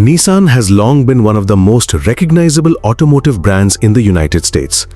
Nissan has long been one of the most recognizable automotive brands in the United States.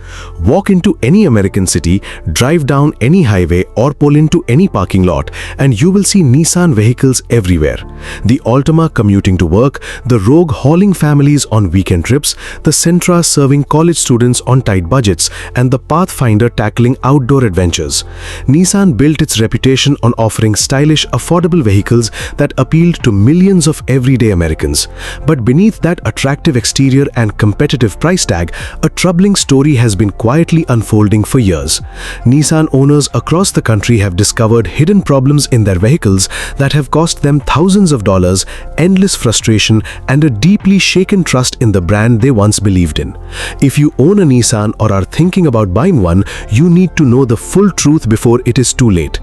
Walk into any American city, drive down any highway or pull into any parking lot and you will see Nissan vehicles everywhere. The Altima commuting to work, the Rogue hauling families on weekend trips, the Sentra serving college students on tight budgets, and the Pathfinder tackling outdoor adventures. Nissan built its reputation on offering stylish, affordable vehicles that appealed to millions of everyday Americans. But beneath that attractive exterior and competitive price tag, a troubling story has been quietly unfolding for years. Nissan owners across the country have discovered hidden problems in their vehicles that have cost them thousands of dollars, endless frustration, and a deeply shaken trust in the brand they once believed in. If you own a Nissan or are thinking about buying one, you need to know the full truth before it is too late.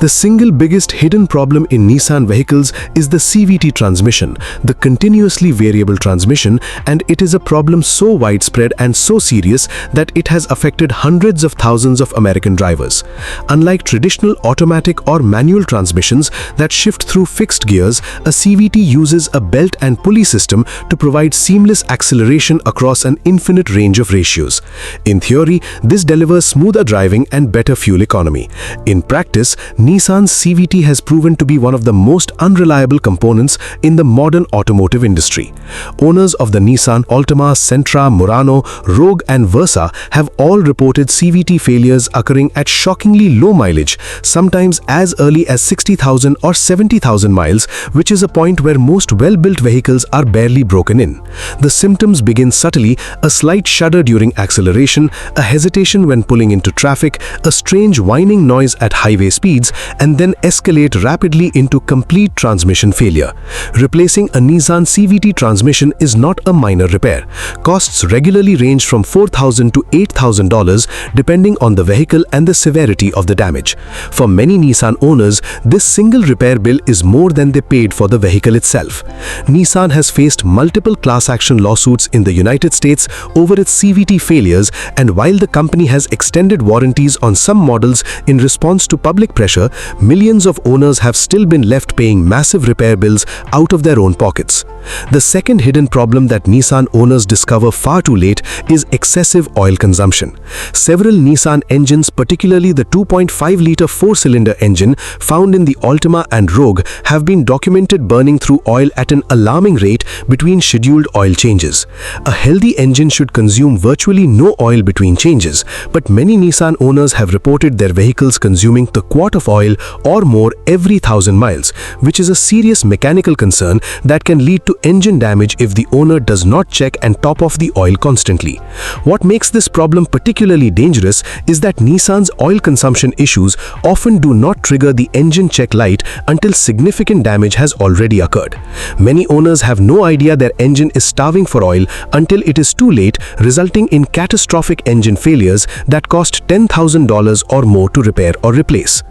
The single biggest hidden problem in Nissan vehicles is the CVT transmission, the continuously variable transmission, and it is a problem so widespread and so serious that it has affected hundreds of thousands of American drivers. Unlike traditional automatic or manual transmissions that shift through fixed gears, a CVT uses a belt and pulley system to provide seamless acceleration across an infinite range of ratios. In theory, this delivers smoother driving and better fuel economy. In practice, Nissan's CVT has proven to be one of the most unreliable components in the modern automotive industry. Owners of the Nissan Altima, Sentra, Murano, Rogue and Versa have all reported CVT failures occurring at shockingly low mileage, sometimes as early as 60,000 or 70,000 miles, which is a point where most well-built vehicles are barely broken in. The symptoms begin subtly: a slight shudder during acceleration, a hesitation when pulling into traffic, a strange whining noise at highway speeds, and then escalate rapidly into complete transmission failure. Replacing a Nissan CVT transmission is not a minor repair. Costs regularly range from $4,000 to $8,000 depending on the vehicle and the severity of the damage. For many Nissan owners, this single repair bill is more than they paid for the vehicle itself. Nissan has faced multiple class action lawsuits in the United States over its CVT failures, and while the company has extended warranties on some models in response to public pressure, millions of owners have still been left paying massive repair bills out of their own pockets. The second hidden problem that Nissan owners discover far too late is excessive oil consumption. Several Nissan engines, particularly the 2.5-liter four-cylinder engine found in the Altima and Rogue, have been documented burning through oil at an alarming rate between scheduled oil changes. A healthy engine should consume virtually no oil between changes, but many Nissan owners have reported their vehicles consuming the quart of oil or more every 1,000 miles, which is a serious mechanical concern that can lead to engine damage if the owner does not check and top off the oil constantly. What makes this problem particularly dangerous is that Nissan's oil consumption issues often do not trigger the engine check light until significant damage has already occurred. Many owners have no idea their engine is starving for oil until it is too late, resulting in catastrophic engine failures that cost $10,000 or more to repair or replace.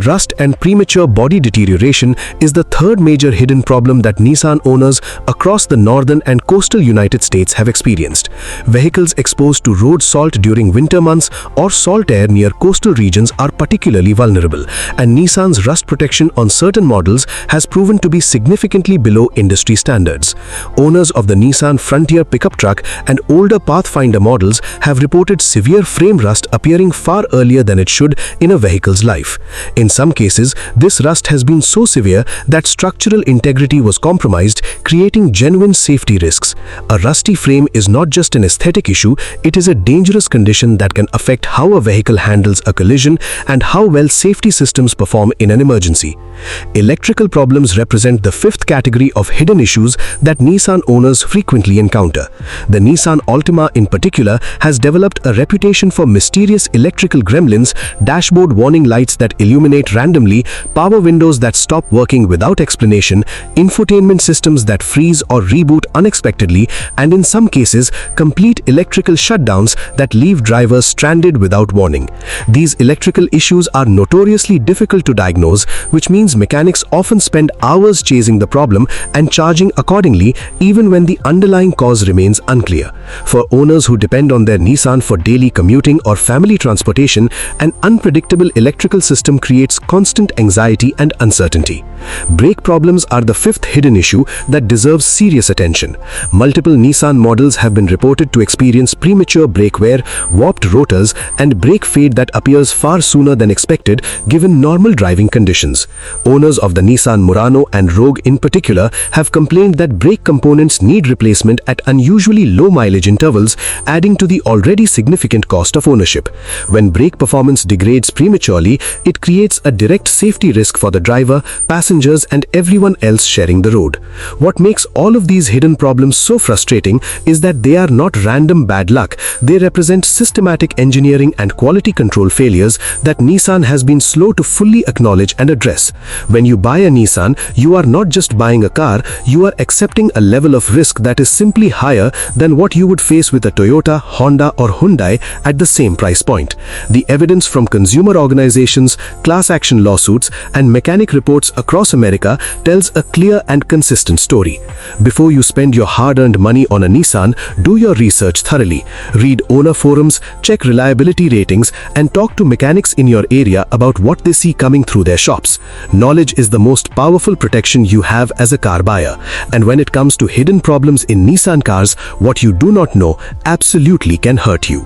Rust and premature body deterioration is the third major hidden problem that Nissan owners across the northern and coastal United States have experienced. Vehicles exposed to road salt during winter months or salt air near coastal regions are particularly vulnerable, and Nissan's rust protection on certain models has proven to be significantly below industry standards. Owners of the Nissan Frontier pickup truck and older Pathfinder models have reported severe frame rust appearing far earlier than it should in a vehicle's life. In some cases, this rust has been so severe that structural integrity was compromised, creating genuine safety risks. A rusty frame is not just an aesthetic issue, it is a dangerous condition that can affect how a vehicle handles a collision and how well safety systems perform in an emergency. Electrical problems represent the fifth category of hidden issues that Nissan owners frequently encounter. The Nissan Altima in particular has developed a reputation for mysterious electrical gremlins, dashboard warning lights that illuminate randomly, power windows that stop working without explanation, infotainment systems that freeze or reboot unexpectedly, and in some cases, complete electrical shutdowns that leave drivers stranded without warning. These electrical issues are notoriously difficult to diagnose, which means means mechanics often spend hours chasing the problem and charging accordingly even when the underlying cause remains unclear. For owners who depend on their Nissan for daily commuting or family transportation, an unpredictable electrical system creates constant anxiety and uncertainty. Brake problems are the fifth hidden issue that deserves serious attention. Multiple Nissan models have been reported to experience premature brake wear, warped rotors, and brake fade that appears far sooner than expected given normal driving conditions. Owners of the Nissan Murano and Rogue in particular have complained that brake components need replacement at unusually low mileage intervals, adding to the already significant cost of ownership. When brake performance degrades prematurely, it creates a direct safety risk for the driver, passengers, and everyone else sharing the road. What makes all of these hidden problems so frustrating is that they are not random bad luck. They represent systematic engineering and quality control failures that Nissan has been slow to fully acknowledge and address. When you buy a Nissan, you are not just buying a car, you are accepting a level of risk that is simply higher than what you would face with a Toyota, Honda, or Hyundai at the same price point. The evidence from consumer organizations, class action lawsuits, and mechanic reports across America tells a clear and consistent story. Before you spend your hard-earned money on a Nissan, do your research thoroughly. Read owner forums, check reliability ratings, and talk to mechanics in your area about what they see coming through their shops. Knowledge is the most powerful protection you have as a car buyer. And when it comes to hidden problems in Nissan cars, what you do not know absolutely can hurt you.